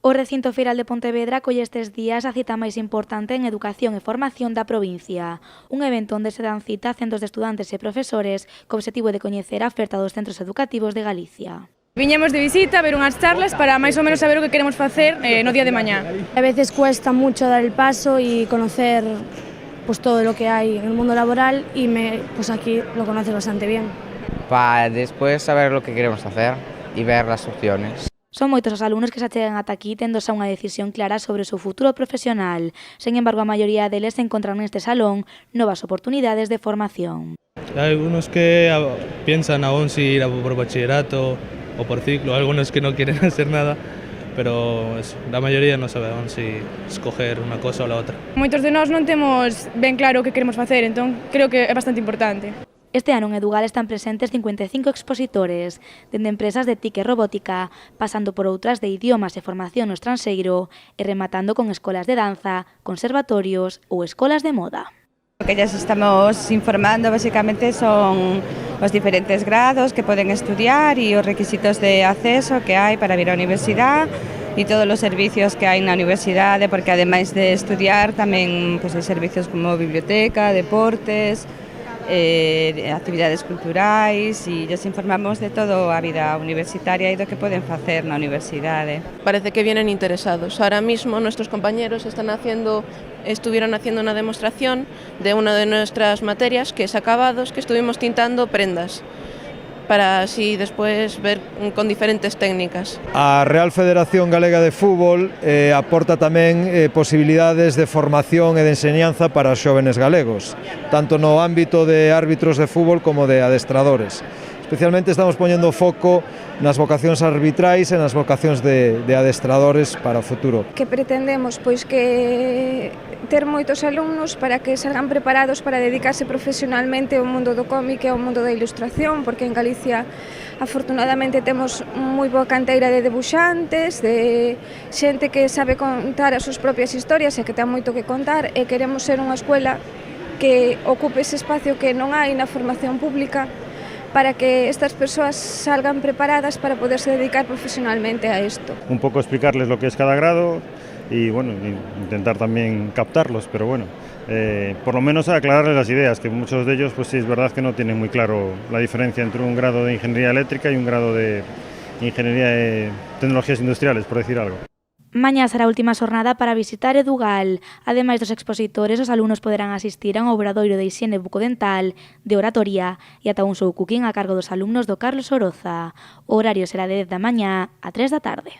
O recinto feiral de Pontevedra colle estes días a cita máis importante en educación e formación da provincia. Un evento onde se dan cita a centos de estudantes e profesores co obxectivo de coñecer a oferta dos centros educativos de Galicia. Viñemos de visita a ver unhas charlas para máis ou menos saber o que queremos facer no día de mañá. A veces cuesta mucho dar el paso y conocer pues todo lo que hay en el mundo laboral y pues aquí lo conoces bastante bien. Para después saber lo que queremos hacer y ver las opciones. Son moitos os alumnos que se achegan ata aquí tendo xa unha decisión clara sobre o seu futuro profesional. Sen embargo, a maioría deles encontran neste salón novas oportunidades de formación. Hay algunos que piensan aún si ir a por bachillerato o por ciclo, algunos que no quieren hacer nada, pero la mayoría no sabe aún si escoger una cosa o la otra. Moitos de nós non temos ben claro o que queremos facer, entón creo que é bastante importante. Este ano en Edugal están presentes 55 expositores, dende empresas de TIC e robótica, pasando por outras de idiomas e formación no estranxeiro e rematando con escolas de danza, conservatorios ou escolas de moda. Lo que ya estamos informando básicamente son los diferentes grados que pueden estudiar y los requisitos de acceso que hay para ir a la universidad y todos los servicios que hay en la universidad, porque además de estudiar también pues, hay servicios como biblioteca, deportes, actividades culturais e les informamos de todo a vida universitaria e do que poden facer na universidade. Parece que vienen interesados. Ahora mismo nuestros compañeros estuvieron haciendo una demostración de una de nuestras materias, que es acabados, que estuvimos tintando prendas, para así después ver con diferentes técnicas. A Real Federación Galega de Fútbol aporta tamén posibilidades de formación e de enseñanza para os xóvenes galegos, tanto no ámbito de árbitros de fútbol como de adestradores. Especialmente estamos poñendo foco nas vocacións arbitrais e nas vocacións de adestradores para o futuro. Que pretendemos? Pois que ter moitos alumnos para que salgan preparados para dedicarse profesionalmente ao mundo do cómic e ao mundo da ilustración, porque en Galicia afortunadamente temos moi boa canteira de debuxantes, de xente que sabe contar as súas propias historias e que ten moito que contar, e queremos ser unha escuela que ocupe ese espacio que non hai na formación pública, para que estas persoas salgan preparadas para poderse dedicar profesionalmente a esto. Un poco explicarles lo que es cada grado y bueno, intentar también captarlos, pero bueno, por lo menos aclararles las ideas, que muchos de ellos pues sí es verdad que no tienen muy claro la diferencia entre un grado de ingeniería eléctrica y un grado de ingeniería de tecnologías industriales, por decir algo. Mañá será a última xornada para visitar Edugal. Ademais dos expositores, os alumnos poderán asistir a un obradoiro de hixiene bucodental, de oratoria e ata un show cooking a cargo dos alumnos do Carlos Oroza. O horario será de 10 da mañá a 3 da tarde.